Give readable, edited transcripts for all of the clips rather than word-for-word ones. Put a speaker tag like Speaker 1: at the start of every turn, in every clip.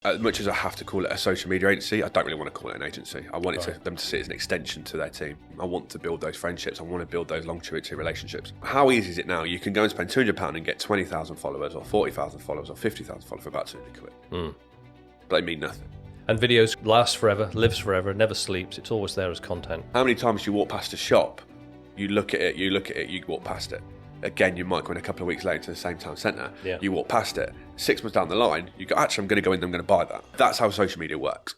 Speaker 1: As much as I have to call it a social media agency, I don't really want to call it an agency. I want them to see it as an extension to their team. I want to build those friendships. I want to build those longevity relationships. How easy is it now? You can go and spend £200 and get 20,000 followers or 40,000 followers or 50,000 followers for about 200 quid. But they mean nothing.
Speaker 2: And videos last forever, lives forever, never sleeps. It's always there as content.
Speaker 1: How many times you walk past a shop, you look at it, you walk past it. Again, you might go in a couple of weeks later to the same town centre.
Speaker 2: Yeah.
Speaker 1: You walk past it. 6 months down the line, you go, actually, I'm going to go in, I'm going to buy that. That's how social media works.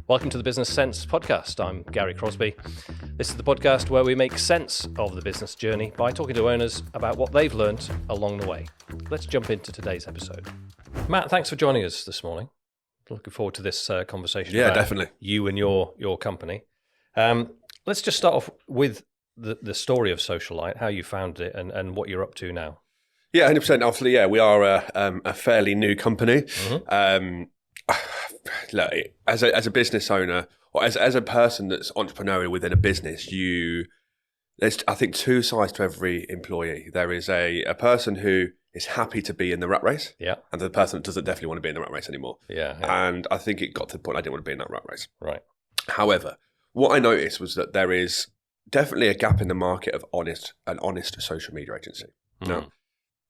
Speaker 2: Welcome to the Business Sense podcast. I'm Gary Crosby. This is the podcast where we make sense of the business journey by talking to owners about what they've learned along the way. Let's jump into today's episode. Matt, thanks for joining us this morning. Looking forward to this conversation.
Speaker 1: Yeah,
Speaker 2: about
Speaker 1: definitely.
Speaker 2: You and your company. Let's just start off with the story of Socialite, how you founded it and what you're up to now.
Speaker 1: Yeah, 100%. Obviously, yeah, we are a fairly new company. Look, as a business owner, or as a person that's entrepreneurial within a business, there's, I think, two sides to every employee. There is a person who is happy to be in the rat race, and the person that doesn't definitely want to be in the rat race anymore. And I think it got to the point I didn't want to be in that rat race.
Speaker 2: Right.
Speaker 1: However, what I noticed was that there is definitely a gap in the market of an honest social media agency. Now,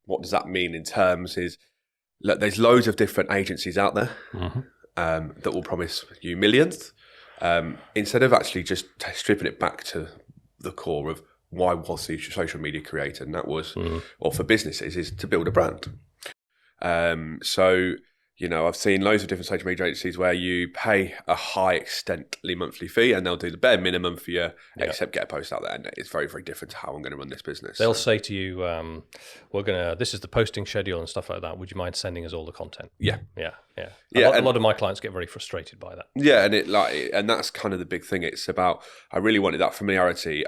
Speaker 1: what does that mean in terms is, look, there's loads of different agencies out there that will promise you millions. Instead of actually just stripping it back to the core of why was the social media created, and that was, or for businesses, is to build a brand. So, you know, I've seen loads of different social media agencies where you pay a high extently monthly fee and they'll do the bare minimum for you, except get a post out there. And it's very, very different to how I'm going to run this business.
Speaker 2: They'll say to you, this is the posting schedule and stuff like that. Would you mind sending us all the content?
Speaker 1: Yeah.
Speaker 2: A lot of my clients get very frustrated by that.
Speaker 1: Yeah. And that's kind of the big thing. It's about, I really wanted that familiarity.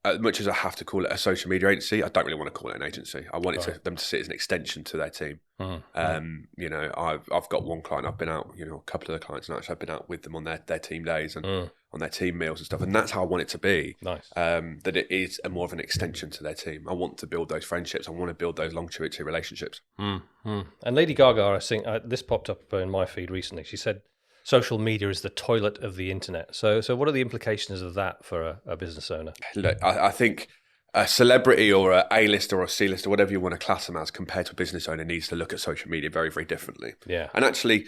Speaker 1: As much as I have to call it a social media agency, I don't really want to call it an agency. I want them to see it as an extension to their team. You know, I've got one client I've been out, you know, a couple of the clients and actually I've been out with them on their team days and on their team meals and stuff. And that's how I want it to be. Nice. That it is more of an extension to their team. I want to build those friendships. I want to build those longevity relationships. And
Speaker 2: Lady Gaga, I think this popped up in my feed recently. She said, social media is the toilet of the internet. So what are the implications of that for a business owner?
Speaker 1: Look, I think a celebrity or a A-lister or a C-lister, whatever you want to class them as, compared to a business owner, needs to look at social media very, very differently.
Speaker 2: Yeah.
Speaker 1: And actually,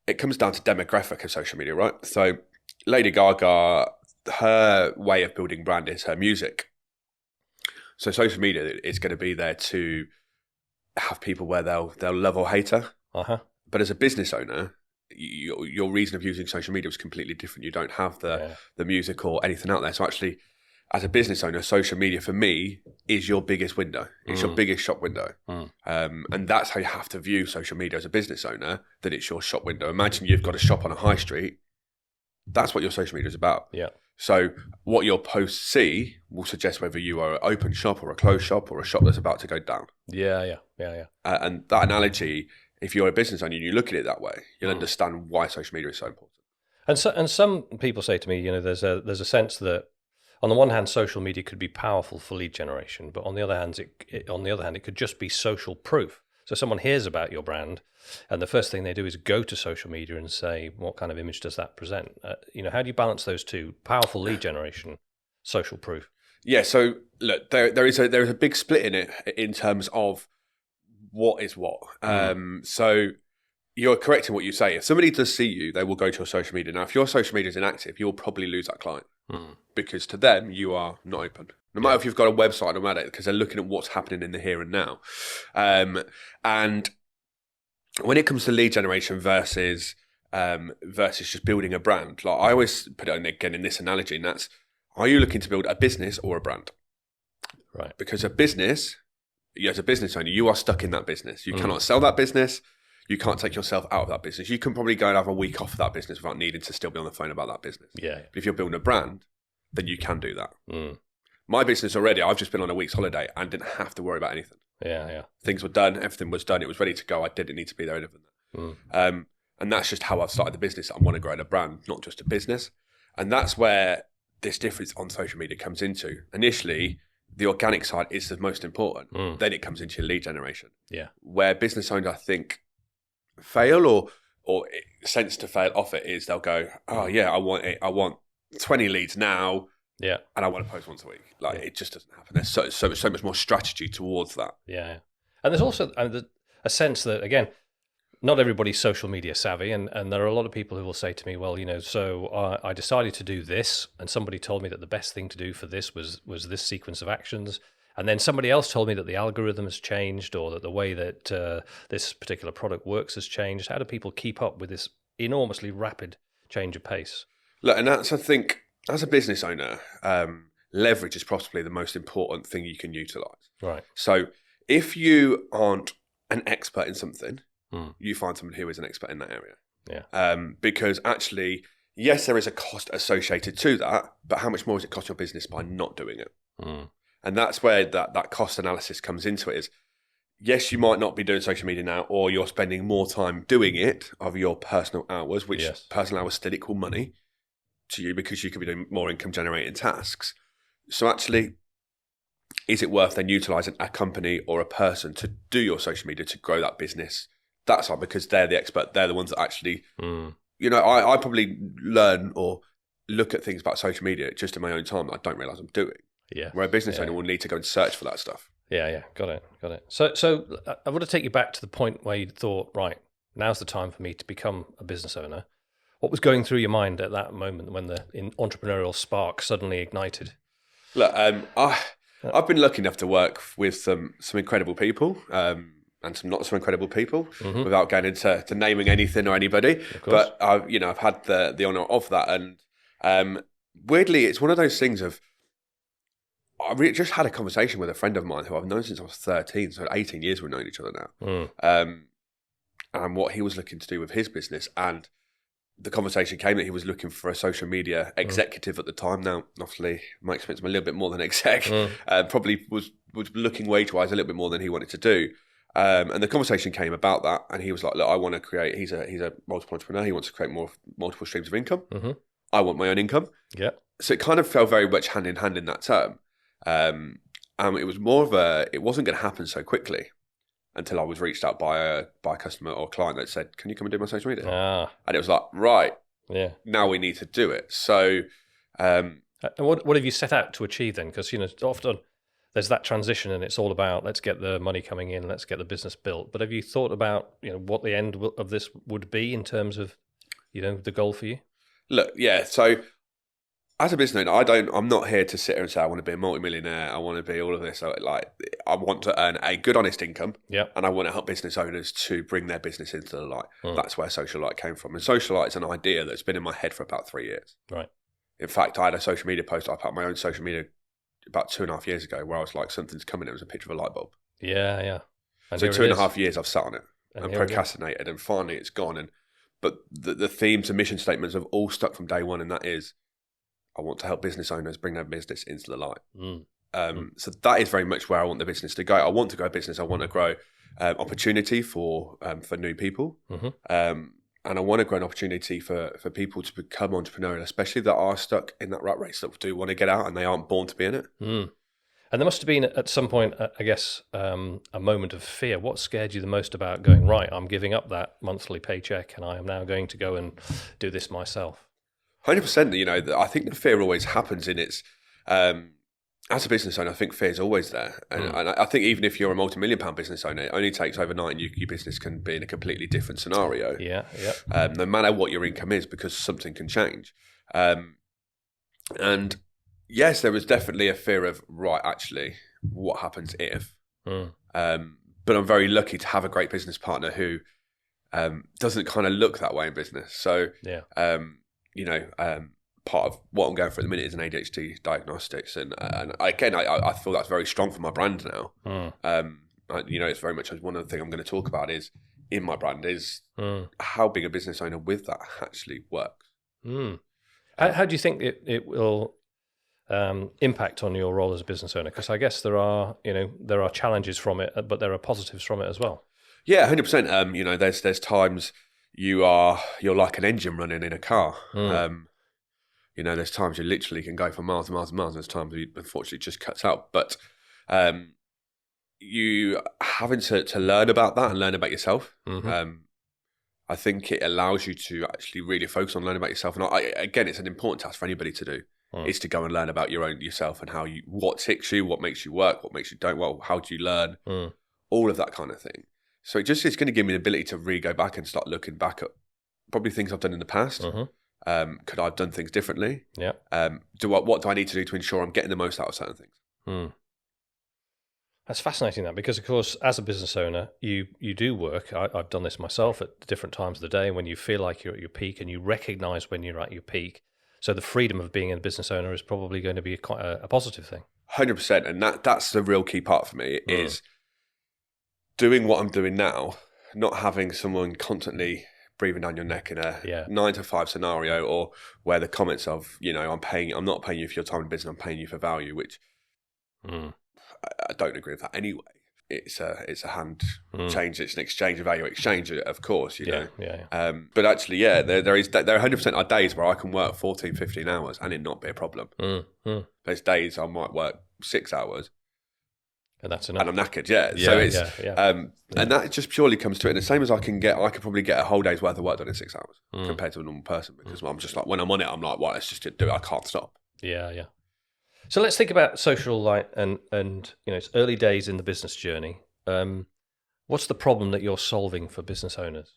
Speaker 1: it comes down to demographic of social media, right? So Lady Gaga, her way of building brand is her music. So social media is going to be there to have people where they'll love or hate her. But as a business owner, your reason of using social media is completely different. You don't have the music or anything out there. So actually, as a business owner, social media for me is your biggest window. It's your biggest shop window. And that's how you have to view social media as a business owner, that it's your shop window. Imagine you've got a shop on a high street. That's what your social media is about. Yeah. So what your posts see will suggest whether you are an open shop or a closed shop or a shop that's about to go down.
Speaker 2: Yeah.
Speaker 1: And that analogy, if you're a business owner and you look at it that way, you'll understand why social media is so important.
Speaker 2: And some people say to me, you know, there's a sense that on the one hand, social media could be powerful for lead generation, but on the other hand, it could just be social proof. So someone hears about your brand, and the first thing they do is go to social media and say, what kind of image does that present? You know, how do you balance those two? Powerful lead generation, social proof.
Speaker 1: Yeah. So look, there is a big split in it in terms of what is what. So you're correct in what you say. If somebody does see you, they will go to your social media. Now, if your social media is inactive, you'll probably lose that client because to them, you are not open. No matter if you've got a website, no matter, because they're looking at what's happening in the here and now. And when it comes to lead generation versus just building a brand, like I always put it again in this analogy, and that's, are you looking to build a business or a brand?
Speaker 2: Right.
Speaker 1: Because a business, as a business owner, you are stuck in that business. You cannot sell that business. You can't take yourself out of that business. You can probably go and have a week off of that business without needing to still be on the phone about that business.
Speaker 2: Yeah.
Speaker 1: But if you're building a brand, then you can do that. My business already, I've just been on a week's holiday and didn't have to worry about anything.
Speaker 2: Yeah.
Speaker 1: Things were done. Everything was done. It was ready to go. I didn't need to be there. And that's just how I've started the business. I want to grow a brand, not just a business. And that's where this difference on social media comes into. Initially, the organic side is the most important. Then it comes into your lead generation.
Speaker 2: Yeah.
Speaker 1: Where business owners, I think, fail or sense to fail off it is they'll go, oh yeah, I want 20 leads now.
Speaker 2: Yeah.
Speaker 1: And I want to post once a week. Like it just doesn't happen. There's so much more strategy towards that.
Speaker 2: Yeah. And there's also a sense that, again, not everybody's social media savvy, and there are a lot of people who will say to me, well, so I decided to do this, and somebody told me that the best thing to do for this was this sequence of actions, and then somebody else told me that the algorithm has changed, or that the way that this particular product works has changed. How do people keep up with this enormously rapid change of pace?
Speaker 1: Look, and that's, I think, as a business owner, leverage is possibly the most important thing you can utilize.
Speaker 2: Right.
Speaker 1: So if you aren't an expert in something, you find someone who is an expert in that area.
Speaker 2: Yeah.
Speaker 1: Because actually, yes, there is a cost associated to that, but how much more does it cost your business by not doing it? And that's where that cost analysis comes into it is, yes, you might not be doing social media now, or you're spending more time doing it of your personal hours, which personal hours still equal money to you because you could be doing more income generating tasks. So actually, is it worth then utilising a company or a person to do your social media to grow that business? That's not because they're the expert. They're the ones that actually, I probably learn or look at things about social media just in my own time that I don't realise I'm doing.
Speaker 2: Yeah.
Speaker 1: Where a business owner will need to go and search for that stuff.
Speaker 2: Yeah. Got it. So I want to take you back to the point where you thought, right, now's the time for me to become a business owner. What was going through your mind at that moment when the entrepreneurial spark suddenly ignited?
Speaker 1: Look, I've been lucky enough to work with some incredible people. And some not so incredible people, without going into naming anything or anybody. But I've had the honour of that, and weirdly, it's one of those things of just had a conversation with a friend of mine who I've known since I was 13, so 18 years we've known each other now, and what he was looking to do with his business, and the conversation came that he was looking for a social media executive at the time. Now, obviously, my experience, I'm a little bit more than exec, probably was looking wage-wise a little bit more than he wanted to do. And the conversation came about that, and he was like, "Look, I want to create." He's a multiple entrepreneur. He wants to create multiple streams of income. I want my own income.
Speaker 2: Yeah.
Speaker 1: So it kind of fell very much hand in hand in that term. It was more of it wasn't going to happen so quickly until I was reached out by a customer or client that said, "Can you come and do my social media?" And it was like, right, now we need to do it. So,
Speaker 2: and what have you set out to achieve then? Because often there's that transition, and it's all about let's get the money coming in, let's get the business built. But have you thought about what the end of this would be in terms of the goal for you?
Speaker 1: Look, yeah. So as a business owner, I'm not here to sit here and say I want to be a multimillionaire. I want to be all of this. I want to earn a good, honest income.
Speaker 2: Yeah.
Speaker 1: And I want to help business owners to bring their business into the light. That's where Social Light came from. And Social Light is an idea that's been in my head for about 3 years.
Speaker 2: Right.
Speaker 1: In fact, I had a social media post. I put my own social media about 2.5 years ago, where I was like, something's coming. It was a picture of a light bulb.
Speaker 2: Yeah.
Speaker 1: And so 2.5 years I've sat on it and procrastinated, and finally it's gone. But the themes and mission statements have all stuck from day one, and that is, I want to help business owners bring their business into the light. So that is very much where I want the business to go. I want to grow a business. I want to grow opportunity for new people. And I want to grow an opportunity for people to become entrepreneurial, especially that are stuck in that rat race, that do want to get out and they aren't born to be in it.
Speaker 2: And there must have been at some point, I guess, a moment of fear. What scared you the most about going, right, I'm giving up that monthly paycheck and I am now going to go and do this myself?
Speaker 1: 100%. I think the fear always happens in its... as a business owner, I think fear is always there. And I think even if you're a multi-million pound business owner, it only takes overnight and your business can be in a completely different scenario.
Speaker 2: Yeah.
Speaker 1: No matter what your income is, because something can change. And yes, there was definitely a fear of, right, actually, what happens if? But I'm very lucky to have a great business partner who doesn't kind of look that way in business. So, part of what I'm going through at the minute is an ADHD diagnostics, and again, I feel that's very strong for my brand now. It's very much one of the things I'm going to talk about is in my brand is how being a business owner with that actually works.
Speaker 2: How do you think it will impact on your role as a business owner? Because I guess there are challenges from it, but there are positives from it as well.
Speaker 1: Yeah, 100%. There's times you're like an engine running in a car. There's times you literally can go for miles and miles and miles. There's times you unfortunately just cuts out. But you having to learn about that and learn about yourself. I think it allows you to actually really focus on learning about yourself. And again, it's an important task for anybody to do, is to go and learn about yourself and what ticks you, what makes you work, what makes you don't well, how do you learn, all of that kind of thing. So it's going to give me the ability to really go back and start looking back at probably things I've done in the past. Could I have done things differently?
Speaker 2: Yeah.
Speaker 1: What do I need to do to ensure I'm getting the most out of certain things?
Speaker 2: That's fascinating, that, because, of course, as a business owner, you do work. I've done this myself at different times of the day when you feel like you're at your peak and you recognize when you're at your peak. So the freedom of being a business owner is probably going to be quite a positive thing.
Speaker 1: 100%. And that's the real key part for me is doing what I'm doing now, not having someone constantly breathing down your neck in a 9 to 5 scenario, or where the comments of, I'm not paying you for your time in business, I'm paying you for value, which I don't agree with that anyway. It's a hand change. It's an exchange, a value exchange, of course, know. But actually, there are 100% are days where I can work 14, 15 hours and it not be a problem. There's days I might work 6 hours.
Speaker 2: And that's enough.
Speaker 1: And I'm knackered, and that just purely comes to it. And the same as I could probably get a whole day's worth of work done in 6 hours compared to a normal person, because I'm just like, when I'm on it, I'm like, well, let's just do it. I can't stop.
Speaker 2: Yeah. So let's think about social light and it's early days in the business journey. What's the problem that you're solving for business owners?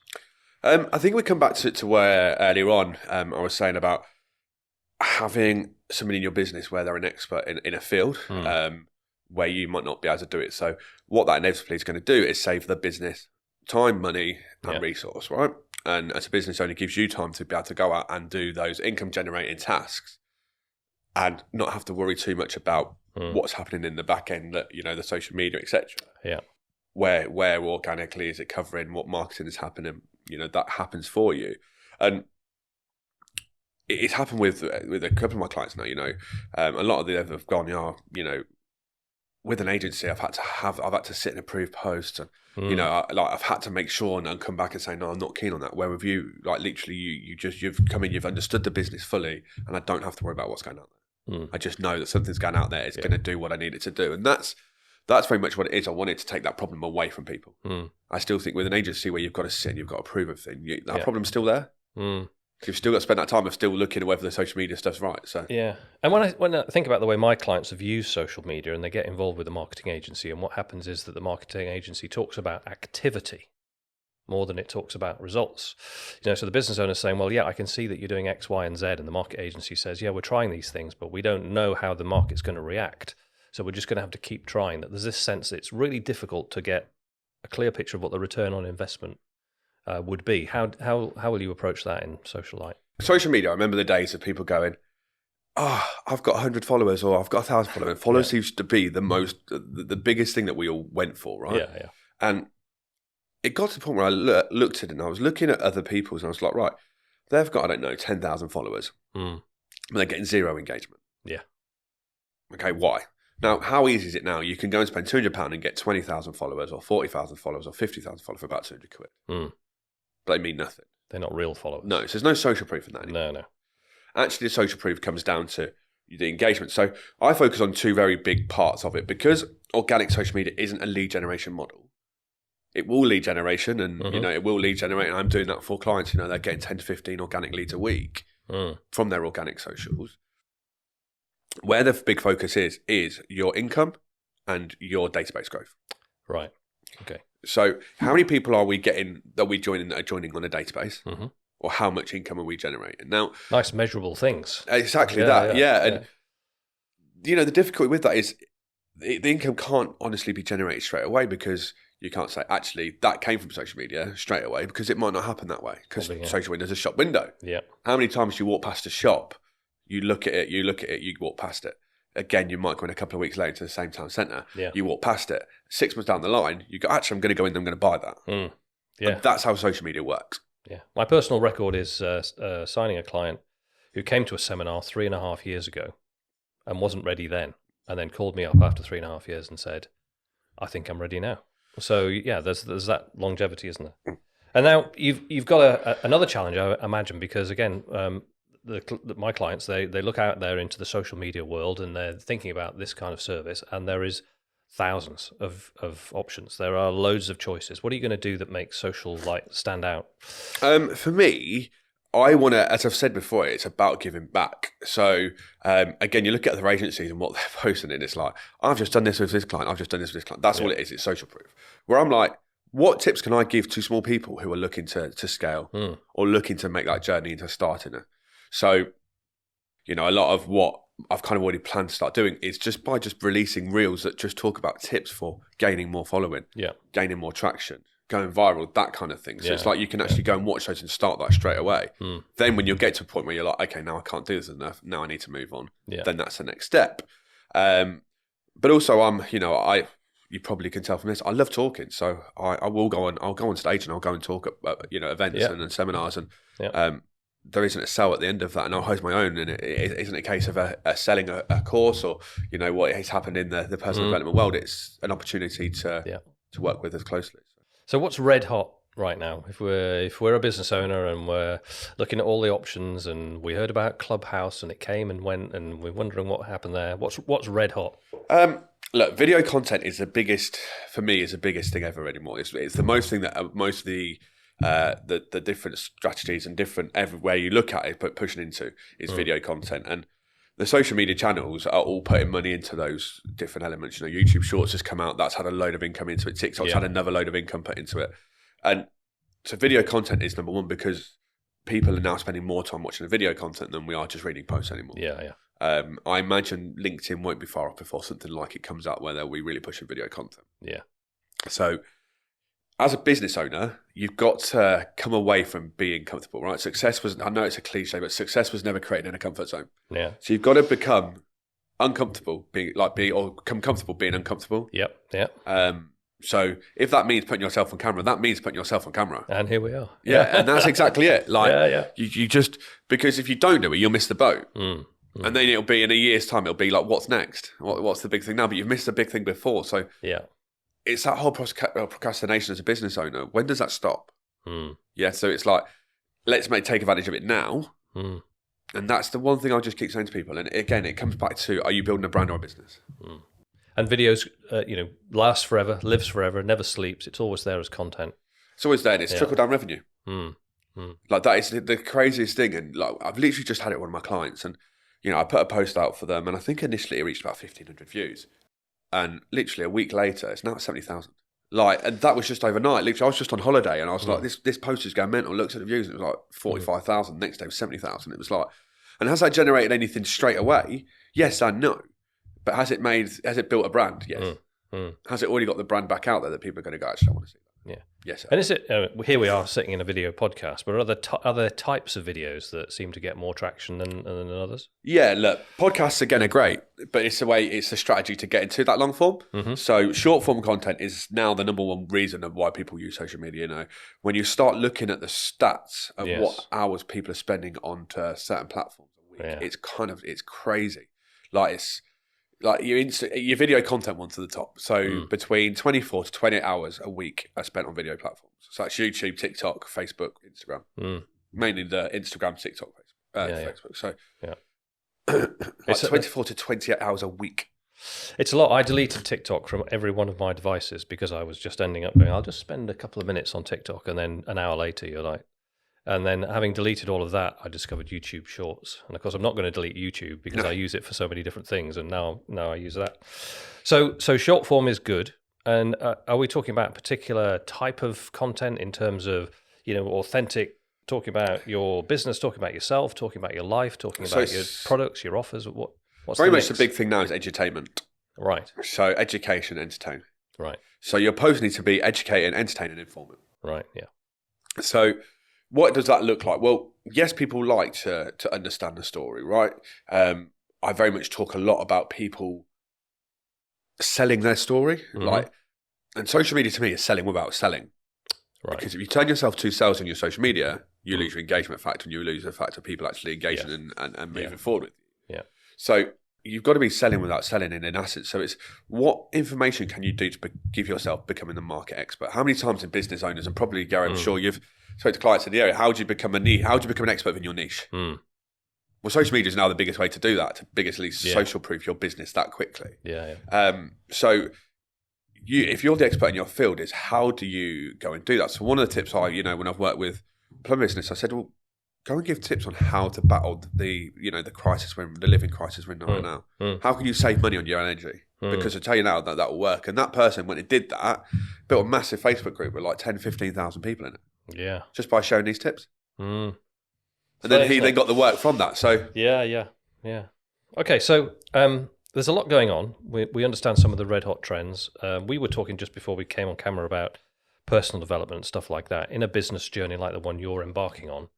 Speaker 1: I think we come back to where earlier on I was saying about having somebody in your business where they're an expert in a field where you might not be able to do it. So what that inevitably is going to do is save the business time, money, and resource, right? And as a business owner, it gives you time to be able to go out and do those income generating tasks and not have to worry too much about what's happening in the back end, the social media, etc.
Speaker 2: Yeah.
Speaker 1: Where organically is it covering, what marketing is happening, that happens for you. And it's happened with a couple of my clients now, a lot of them have gone, with an agency, I've had to sit and approve posts, and I've had to make sure and come back and say, no, I'm not keen on that. Where with you, like literally, you've come in, you've understood the business fully, and I don't have to worry about what's going on there. I just know that something's going out there. It's going to do what I need it to do, and that's very much what it is. I wanted to take that problem away from people. I still think with an agency where you've got to sit and you've got to approve of things, that problem's still there. You've still got to spend that time of still looking at whether the social media stuff's right. So
Speaker 2: and when I think about the way my clients have used social media and they get involved with a marketing agency, and what happens is that the marketing agency talks about activity more than it talks about results. So the business owner is saying, well, I can see that you're doing X, Y, and Z, and the market agency says, we're trying these things, but we don't know how the market's going to react. So we're just going to have to keep trying. That there's this sense that it's really difficult to get a clear picture of what the return on investment would be. How will you approach that in social light?
Speaker 1: Social media, I remember the days of people going, I've got 100 followers, or I've got 1,000 followers. Followers used to be the biggest thing that we all went for, right?
Speaker 2: Yeah.
Speaker 1: And it got to the point where I looked at it and I was looking at other people's and I was like, right, they've got, 10,000 followers, but they're getting zero engagement.
Speaker 2: Yeah.
Speaker 1: Okay, why? Now, how easy is it now? You can go and spend £200 and get 20,000 followers or 40,000 followers or 50,000 followers for about 200 quid. But they mean nothing.
Speaker 2: They're not real followers.
Speaker 1: No, so there's no social proof in that anymore.
Speaker 2: No.
Speaker 1: Actually, the social proof comes down to the engagement. So I focus on two very big parts of it, because organic social media isn't a lead generation model. It will lead generation, and it will lead generate. And I'm doing that for clients. They're getting 10 to 15 organic leads a week from their organic socials. Where the big focus is your income and your database growth.
Speaker 2: Right. Okay.
Speaker 1: So how many people are we getting that are joining on a database? Or how much income are we generating? Now,
Speaker 2: nice measurable things.
Speaker 1: Exactly that. And the difficulty with that is the income can't honestly be generated straight away, because you can't say, actually, that came from social media straight away, because it might not happen that way, because social window is a shop window.
Speaker 2: Yeah.
Speaker 1: How many times do you walk past a shop, you look at it, you walk past it. Again, you might go in a couple of weeks later to the same town centre. Yeah. You walk past it. 6 months down the line, you go, actually, I'm going to go in, I'm going to buy that. Yeah. And that's how social media works.
Speaker 2: Yeah. My personal record is signing a client who came to a seminar 3.5 years ago and wasn't ready then, and then called me up after 3.5 years and said, I think I'm ready now. So there's that longevity, isn't there? And now you've got another challenge, I imagine, because again, my clients, they look out there into the social media world and they're thinking about this kind of service, and there is thousands of options. There are loads of choices. What are you going to do that makes social light stand out?
Speaker 1: For me, I want to, as I've said before, it's about giving back. So again, you look at other agencies and what they're posting, and it's like, I've just done this with this client. I've just done this with this client. That's all it is. It's social proof. Where I'm like, what tips can I give to small people who are looking to scale or looking to make that journey into starting it? So, a lot of what I've kind of already planned to start doing is just releasing reels that just talk about tips for gaining more following, gaining more traction, going viral, that kind of thing. So it's like you can actually go and watch those and start that straight away. Then when you get to a point where you're like, okay, now I can't do this enough, now I need to move on. Then that's the next step. But also you probably can tell from this, I love talking. So I'll go on stage and I'll go and talk at events and seminars, and there isn't a sell at the end of that, and I'll host my own, and it isn't a case of selling a course or what has happened in the personal development world. It's an opportunity to work with us closely.
Speaker 2: So what's red hot right now? If we're a business owner and we're looking at all the options, and we heard about Clubhouse and it came and went, and we're wondering what happened there, what's red hot?
Speaker 1: Look, video content is the biggest thing ever anymore. It's the most thing that most of the different strategies and different everywhere you look at it, pushing into is video content, and the social media channels are all putting money into those different elements. YouTube Shorts has come out, that's had a load of income into it. TikTok's had another load of income put into it, and so video content is number one because people are now spending more time watching the video content than we are just reading posts anymore. I imagine LinkedIn won't be far off before something like it comes out where they'll be really pushing video content. So as a business owner, you've got to come away from being comfortable, right? I know it's a cliche, but success was never created in a comfort zone. So you've got to become uncomfortable, become comfortable being uncomfortable. So if that means putting yourself on camera, that means putting yourself on camera.
Speaker 2: And here we are.
Speaker 1: And that's exactly it. You just, because if you don't do it, you'll miss the boat. And then it'll be in a year's time, it'll be like, what's next? What's the big thing now? But you've missed the big thing before. So it's that whole procrastination as a business owner. When does that stop? So it's like, let's take advantage of it now. And that's the one thing I just keep saying to people. And again, it comes back to, are you building a brand or a business?
Speaker 2: And videos, lasts forever, lives forever, never sleeps. It's always there as content.
Speaker 1: It's always there. And it's trickle down revenue. Like that is the craziest thing. And like I've literally just had it with one of my clients, and I put a post out for them, and I think initially it reached about 1,500 views. And literally a week later, it's now at 70,000. And that was just overnight. Literally, I was just on holiday, and I was like, this post is going mental. Looks at the views, and it was like 45,000. Next day was 70,000. It was like, and has that generated anything straight away? Yes and no. But has it built a brand? Yes. Has it already got the brand back out there that people are going to go, actually, I want to see that? Yes.
Speaker 2: And is it, here we are sitting in a video podcast, but are there types of videos that seem to get more traction than others?
Speaker 1: Yeah, look, podcasts again are great, but it's a strategy to get into that long form. So short form content is now the number one reason of why people use social media. When you start looking at the stats of what hours people are spending on certain platforms a week, it's crazy. It's like your video content one to the top. So between 24 to 28 hours a week are spent on video platforms. So that's YouTube, TikTok, Facebook, Instagram. Mainly the Instagram, TikTok, Facebook. So it's 24 to 28 hours a week.
Speaker 2: It's a lot. I deleted TikTok from every one of my devices because I was just ending up going, I'll just spend a couple of minutes on TikTok, and then an hour later you're like, and then having deleted all of that, I discovered YouTube Shorts. And of course, I'm not going to delete YouTube because I use it for so many different things. And now I use that. So short form is good. And are we talking about a particular type of content in terms of, authentic, talking about your business, talking about yourself, talking about your life, talking about your products, your offers? What's
Speaker 1: very much the big thing now is edutainment.
Speaker 2: Right.
Speaker 1: So education, entertainment.
Speaker 2: Right.
Speaker 1: So your posts need to be educating, entertaining, informative.
Speaker 2: Right. Yeah.
Speaker 1: So what does that look like? Well, yes, people like to understand the story, right? I very much talk a lot about people selling their story, and social media to me is selling without selling. Right. Because if you turn yourself to sales on your social media, you lose your engagement factor, and you lose the fact of people actually engaging and moving forward with you. Yeah. So you've got to be selling without selling in essence. So it's what information can you do to give yourself becoming the market expert? How many times in business owners, and probably Gary, I'm sure you've spoken to clients in the area, how do you become an expert in your niche? Well, social media is now the biggest way to do that, to biggestly
Speaker 2: Yeah.
Speaker 1: social proof your business that quickly.
Speaker 2: Yeah.
Speaker 1: So if you're the expert in your field, is how do you go and do that? So one of the tips when I've worked with plumbing business, I said, well, go and give tips on how to battle the living crisis we're in right now. How can you save money on your energy? Because I tell you now that will work. And that person, when it did that, built a massive Facebook group with like 10, 15,000 people in it.
Speaker 2: Yeah.
Speaker 1: Just by sharing these tips.
Speaker 2: Mm.
Speaker 1: And then he then got the work from that. So
Speaker 2: yeah. Okay, so there's a lot going on. We understand some of the red hot trends. We were talking just before we came on camera about personal development and stuff like that in a business journey like the one you're embarking on.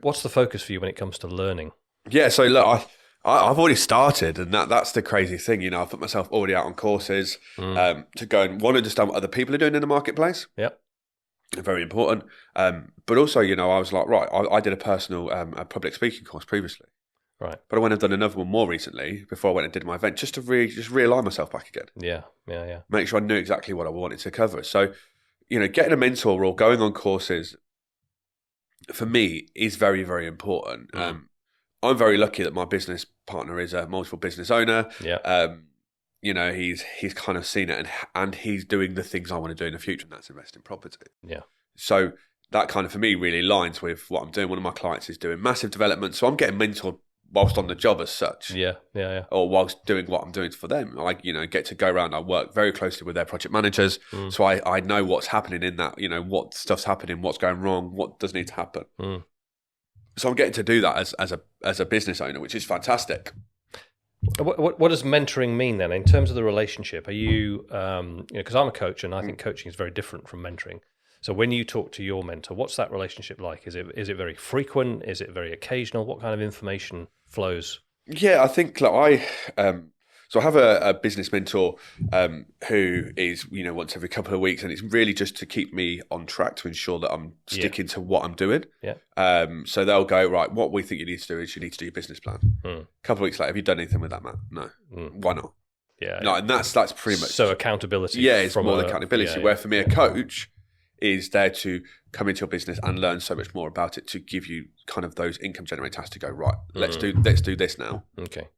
Speaker 2: What's the focus for you when it comes to learning?
Speaker 1: Yeah, so look, I've already started, and that's the crazy thing. I've put myself already out on courses to go and want to understand what other people are doing in the marketplace.
Speaker 2: Yep.
Speaker 1: Very important. But also, I was like, right, I did a personal a public speaking course previously.
Speaker 2: Right.
Speaker 1: But I went and done another one more recently before I went and did my event, just to realign myself back again.
Speaker 2: Yeah.
Speaker 1: Make sure I knew exactly what I wanted to cover. So, getting a mentor or going on courses for me is very, very important. I'm very lucky that my business partner is a multiple business owner.
Speaker 2: Yeah.
Speaker 1: He's kind of seen it and he's doing the things I want to do in the future, and that's invest in property.
Speaker 2: Yeah.
Speaker 1: So that kind of for me really aligns with what I'm doing. One of my clients is doing massive development, so I'm getting mentored whilst on the job as such.
Speaker 2: Yeah.
Speaker 1: Or whilst doing what I'm doing for them. I get to go around. I work very closely with their project managers, so I know what's happening in that. What stuff's happening, what's going wrong, what does need to happen. So I'm getting to do that as a business owner, which is fantastic.
Speaker 2: What does mentoring mean then in terms of the relationship? Are you, because I'm a coach and I think coaching is very different from mentoring. So when you talk to your mentor, what's that relationship like? Is it very frequent? Is it very occasional? What kind of information flows?
Speaker 1: Yeah, I think I have a business mentor who is once every couple of weeks, and it's really just to keep me on track to ensure that I'm sticking to what I'm doing.
Speaker 2: Yeah.
Speaker 1: So they'll go, right, what we think you need to do is you need to do your business plan. A couple of weeks later, have you done anything with that, Matt? No. Why not?
Speaker 2: Yeah.
Speaker 1: No, and that's pretty much
Speaker 2: so accountability.
Speaker 1: Yeah, it's more accountability. Where for me, a coach is there to come into your business and learn so much more about it to give you kind of those income generators to go, right, let's do this now.
Speaker 2: Okay.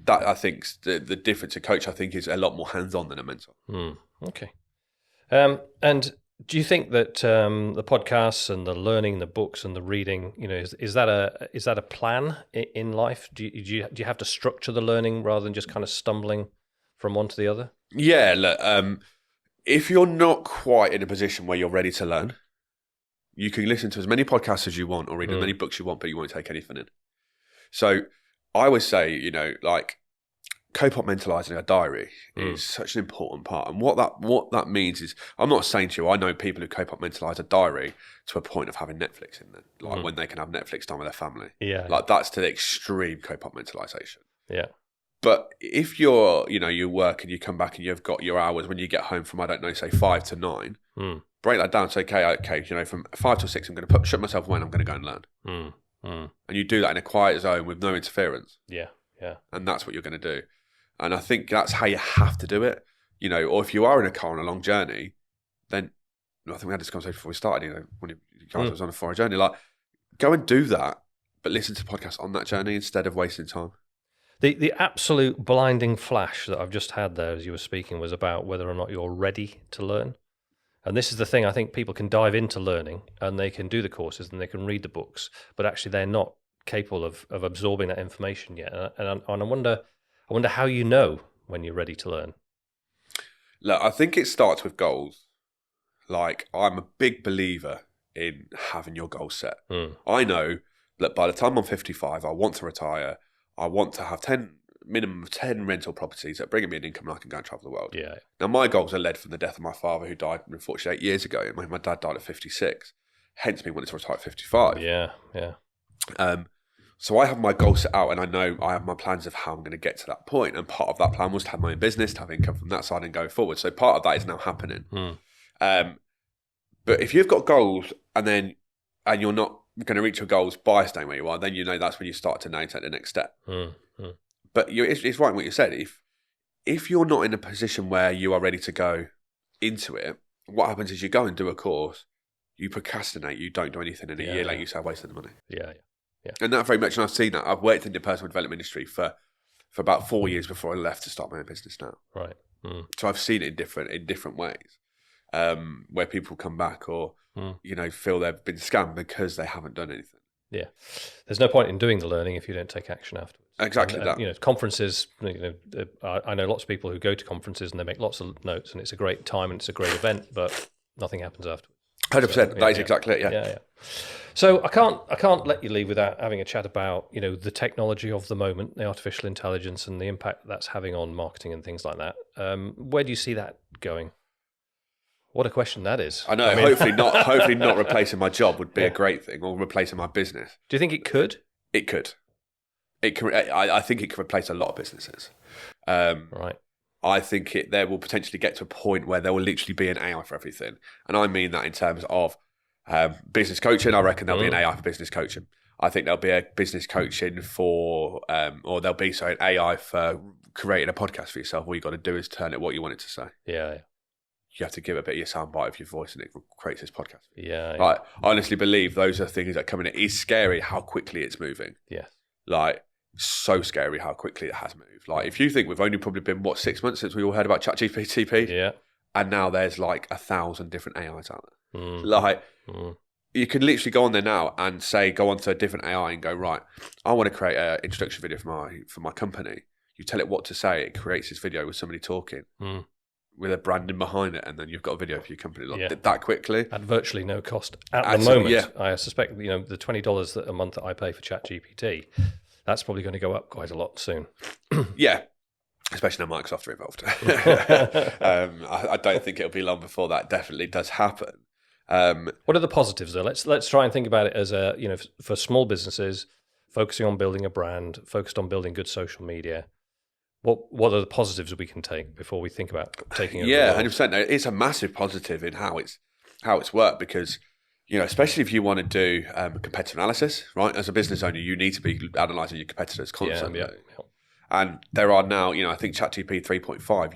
Speaker 1: That I think the difference. A coach, I think, is a lot more hands-on than a mentor.
Speaker 2: Okay. And do you think that the podcasts and the learning, the books and the reading, is that a plan in life? Do you have to structure the learning rather than just kind of stumbling from one to the other?
Speaker 1: Yeah. Look, if you're not quite in a position where you're ready to learn, you can listen to as many podcasts as you want or read as many books you want, but you won't take anything in. So I would say, compartmentalizing a diary is such an important part. And what that means is, I'm not saying to you, I know people who compartmentalize a diary to a point of having Netflix in there, like when they can have Netflix time with their family.
Speaker 2: Yeah.
Speaker 1: Like that's to the extreme compartmentalization.
Speaker 2: Yeah.
Speaker 1: But if you're, you work and you come back and you've got your hours when you get home from, I don't know, say 5 to 9, break that down. Say, okay, from 5 to 6, I'm going to shut myself away and I'm going to go and learn. And you do that in a quiet zone with no interference.
Speaker 2: Yeah.
Speaker 1: And that's what you're going to do. And I think that's how you have to do it. Or if you are in a car on a long journey, then I think we had this conversation before we started, when you guys was on a foreign journey, like go and do that, but listen to podcasts on that journey instead of wasting time.
Speaker 2: The absolute blinding flash that I've just had there as you were speaking was about whether or not you're ready to learn. And this is the thing, I think people can dive into learning and they can do the courses and they can read the books, but actually they're not capable of absorbing that information yet. And I wonder how you know when you're ready to learn.
Speaker 1: Look, I think it starts with goals. Like, I'm a big believer in having your goals set. I know that by the time I'm 55, I want to retire. I want to have minimum of 10 rental properties that bring me an income and I can go and travel the world.
Speaker 2: Yeah.
Speaker 1: Now, my goals are led from the death of my father, who died unfortunately 8 years ago. My dad died at 56, hence me wanting to retire at 55.
Speaker 2: Yeah.
Speaker 1: So I have my goals set out, and I know I have my plans of how I'm going to get to that point. And part of that plan was to have my own business, to have income from that side and go forward. So part of that is now happening. But if you've got goals and you're not going to reach your goals by staying where you are, then that's when you start to now take the next step. But it's right in what you said. If you're not in a position where you are ready to go into it, what happens is you go and do a course, you procrastinate, you don't do anything, and a year later you say I wasted the money.
Speaker 2: Yeah. Yeah.
Speaker 1: And that very much, and I've seen that. I've worked in the personal development industry for about 4 years before I left to start my own business now.
Speaker 2: Right. Mm.
Speaker 1: So I've seen it in different ways, where people come back or feel they've been scammed because they haven't done anything.
Speaker 2: Yeah, there's no point in doing the learning if you don't take action afterwards.
Speaker 1: Exactly that.
Speaker 2: Conferences. I know lots of people who go to conferences and they make lots of notes, and it's a great time and it's a great event, but nothing happens afterwards.
Speaker 1: 100%. That is exactly it.
Speaker 2: Yeah. So I can't let you leave without having a chat about the technology of the moment, the artificial intelligence, and the impact that's having on marketing and things like that. Where do you see that going? What a question that is.
Speaker 1: I know. Hopefully not replacing my job would be a great thing, or replacing my business.
Speaker 2: Do you think it could?
Speaker 1: It could. It could. I think it could replace a lot of businesses.
Speaker 2: Right.
Speaker 1: I think there will potentially get to a point where there will literally be an AI for everything, and I mean that in terms of business coaching. I reckon there'll be an AI for business coaching. I think there'll be a business coaching for, or there'll be an AI for creating a podcast for yourself. All you got to do is turn it what you want it to say.
Speaker 2: Yeah.
Speaker 1: You have to give a bit of your soundbite of your voice, and it creates this podcast.
Speaker 2: Yeah.
Speaker 1: I honestly believe those are things that come in. It is scary how quickly it's moving.
Speaker 2: Yeah.
Speaker 1: So scary how quickly it has moved. If you think we've only probably been 6 months since we all heard about ChatGPT,
Speaker 2: yeah,
Speaker 1: and now there's 1,000 different AIs out there. You can literally go on there now and go onto a different AI and go, right, I want to create an introduction video for my company. You tell it what to say, it creates this video with somebody talking. With a branding behind it, and then you've got a video for your company that quickly
Speaker 2: at virtually no cost at the moment.
Speaker 1: Yeah.
Speaker 2: I suspect the $20 a month that I pay for ChatGPT, that's probably going to go up quite a lot soon.
Speaker 1: Yeah, especially now Microsoft are involved. I don't think it'll be long before that definitely does happen.
Speaker 2: What are the positives though? Let's try and think about it as for small businesses focusing on building a brand, focused on building good social media. What are the positives we can take before we think about taking over?
Speaker 1: Yeah, 100%. It's a massive positive in how it's worked, because especially if you want to do competitor analysis, right? As a business owner, you need to be analysing your competitors constantly.
Speaker 2: Yeah.
Speaker 1: And there are now, I think ChatGPT 3.5,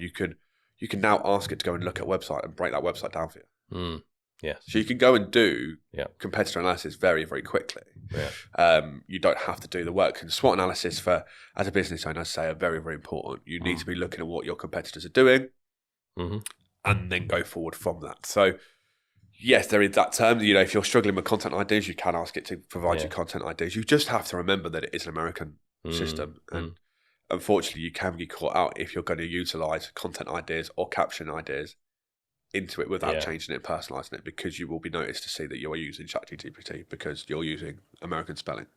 Speaker 1: you can now ask it to go and look at a website and break that website down for you.
Speaker 2: Yes.
Speaker 1: So you can go and do competitor analysis very, very quickly.
Speaker 2: Yeah.
Speaker 1: You don't have to do the work. And SWOT analysis as a business owner, I say, are very, very important. You need to be looking at what your competitors are doing and then go forward from that. So yes, there is that term. If you're struggling with content ideas, you can ask it to provide you content ideas. You just have to remember that it is an American system. And unfortunately, you can get caught out if you're going to utilize content ideas or caption ideas into it without changing it and personalizing it, because you will be noticed to see that you are using ChatGPT because you're using American spelling.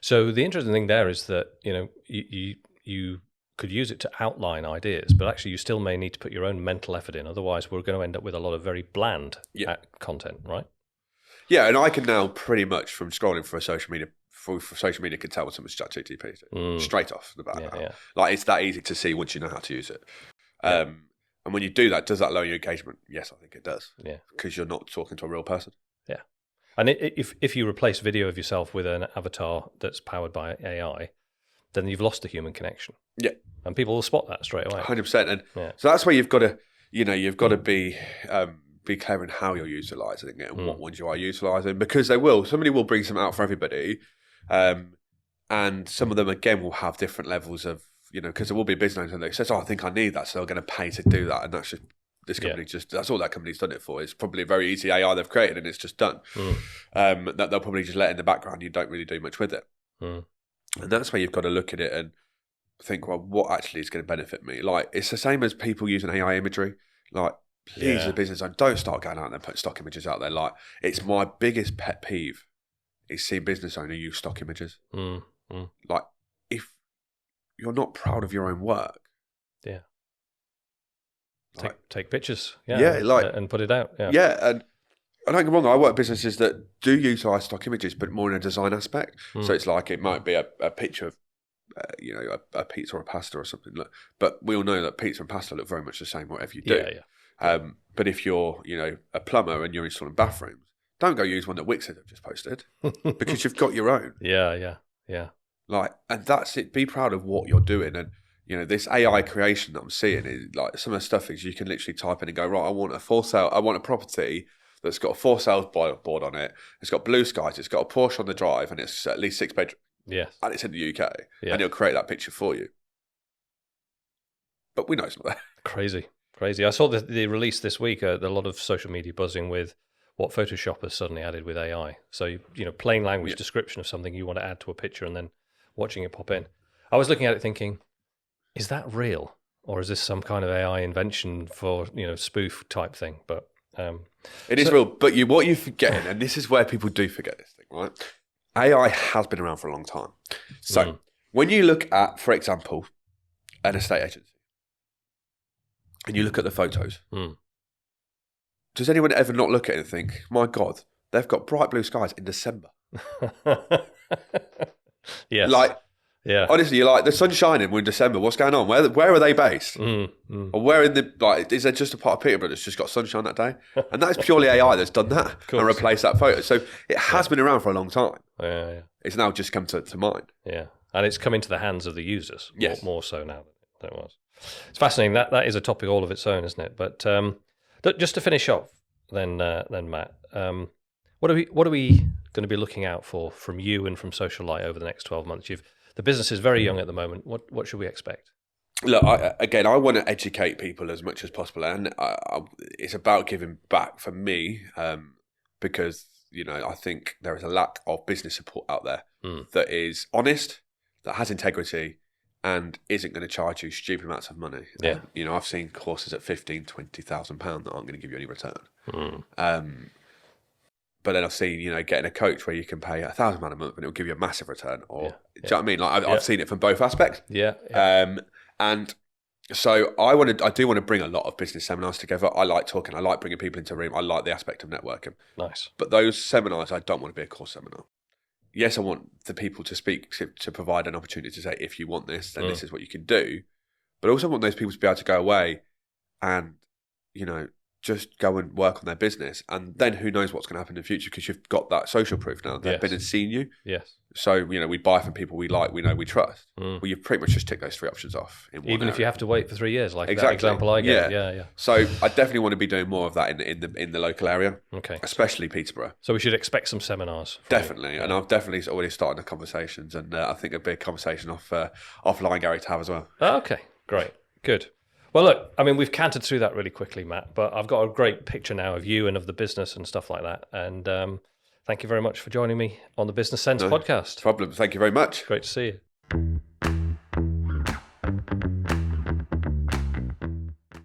Speaker 2: So the interesting thing there is that you could use it to outline ideas, but actually you still may need to put your own mental effort in. Otherwise, we're going to end up with a lot of very bland content, right?
Speaker 1: Yeah, and I can now pretty much, from scrolling for social media, can tell what someone's ChatGPT straight off the bat. Yeah. It's that easy to see once you know how to use it. And when you do that, does that lower your engagement? Yes, I think it does.
Speaker 2: Yeah,
Speaker 1: because you're not talking to a real person.
Speaker 2: Yeah, and if you replace video of yourself with an avatar that's powered by AI, then you've lost the human connection.
Speaker 1: Yeah,
Speaker 2: and people will spot that straight away.
Speaker 1: 100%. And so that's where you've got to, be clever in how you're utilising it and what ones you are utilising, because somebody will bring some out for everybody, and some of them again will have different levels of. Because there will be a business owner that says, I think I need that, so they're going to pay to do that. And that's just, this company that's all that company's done it for. It's probably a very easy AI they've created and it's just done. That they'll probably just let in the background. You don't really do much with it. And that's where you've got to look at it and think, well, what actually is going to benefit me? It's the same as people using AI imagery. Please, as a business owner, don't start going out there and put stock images out there. It's my biggest pet peeve is seeing business owner use stock images. If you're not proud of your own work. Yeah.
Speaker 2: Take pictures. And put it out. Yeah.
Speaker 1: Yeah. And don't get me wrong, I work with businesses that do utilise stock images, but more in a design aspect. So it's it might be a picture of, a pizza or a pasta or something. But we all know that pizza and pasta look very much the same, whatever you do. Yeah. But if you're, a plumber and you're installing bathrooms, don't go use one that Wix have just posted because you've got your own.
Speaker 2: Yeah.
Speaker 1: And that's it. Be proud of what you're doing. And, this AI creation that I'm seeing is some of the stuff is you can literally type in and go, right, I want a for sale, I want a property that's got a for sale board on it. It's got blue skies. It's got a Porsche on the drive, and it's at least 6 bedrooms.
Speaker 2: Yes.
Speaker 1: And it's in the UK,
Speaker 2: Yeah.
Speaker 1: and it'll create that picture for you. But we know it's not there.
Speaker 2: Crazy. I saw the release this week. A lot of social media buzzing with what Photoshop has suddenly added with AI. So, plain language description of something you want to add to a picture and then watching it pop in. I was looking at it thinking, is that real? Or is this some kind of AI invention for, spoof type thing? But
Speaker 1: it is real. But what you're forgetting, and this is where people do forget this thing, right? AI has been around for a long time. So when you look at, for example, an estate agency, and you look at the photos, does anyone ever not look at it and think, my God, they've got bright blue skies in December?
Speaker 2: Yes.
Speaker 1: Honestly, you're like, the sun's shining, we're in December, what's going on? Where are they based? Or where in the, is there just a part of Peterborough that's just got sunshine that day? And that is purely AI that's done that and replaced that photo. So it has been around for a long time.
Speaker 2: Yeah.
Speaker 1: It's now just come to mind.
Speaker 2: Yeah. And it's come into the hands of the users more so now than it was. It's fascinating. That is a topic all of its own, isn't it? But just to finish off, then Matt, what are we going to be looking out for from you and from Social Light over the next 12 months? The business is very young at the moment. What should we expect?
Speaker 1: Look, I want to educate people as much as possible, and it's about giving back for me, because I think there is a lack of business support out there that is honest, that has integrity, and isn't going to charge you stupid amounts of money.
Speaker 2: Yeah.
Speaker 1: I've seen courses at £15,000-20,000 that aren't going to give you any return. But then I've seen, getting a coach where you can pay £1,000 a month and it'll give you a massive return. Or do you know what I mean? Like I've seen it from both aspects.
Speaker 2: Yeah.
Speaker 1: And so I do want to bring a lot of business seminars together. I like talking. I like bringing people into a room. I like the aspect of networking.
Speaker 2: Nice.
Speaker 1: But those seminars, I don't want to be a course seminar. Yes, I want the people to speak, to provide an opportunity to say, if you want this, then this is what you can do. But I also want those people to be able to go away and, just go and work on their business. And then who knows what's going to happen in the future, because you've got that social proof now. They've been and seen you.
Speaker 2: Yes.
Speaker 1: So, we buy from people we like, we know, we trust. Well, you've pretty much just ticked those 3 options off.
Speaker 2: Even if you have to wait for 3 years, like that example I gave. Yeah.
Speaker 1: So I definitely want to be doing more of that in the local area.
Speaker 2: Okay.
Speaker 1: Especially Peterborough.
Speaker 2: So we should expect some seminars.
Speaker 1: Definitely. And I've definitely already started the conversations, and I think a big conversation offline, Gary, to have as well.
Speaker 2: Oh, okay. Great. Good. Well, look, we've cantered through that really quickly, Matt, but I've got a great picture now of you and of the business and stuff like that. And thank you very much for joining me on the Business Sense podcast.
Speaker 1: No problem. Thank you very much.
Speaker 2: Great to see you.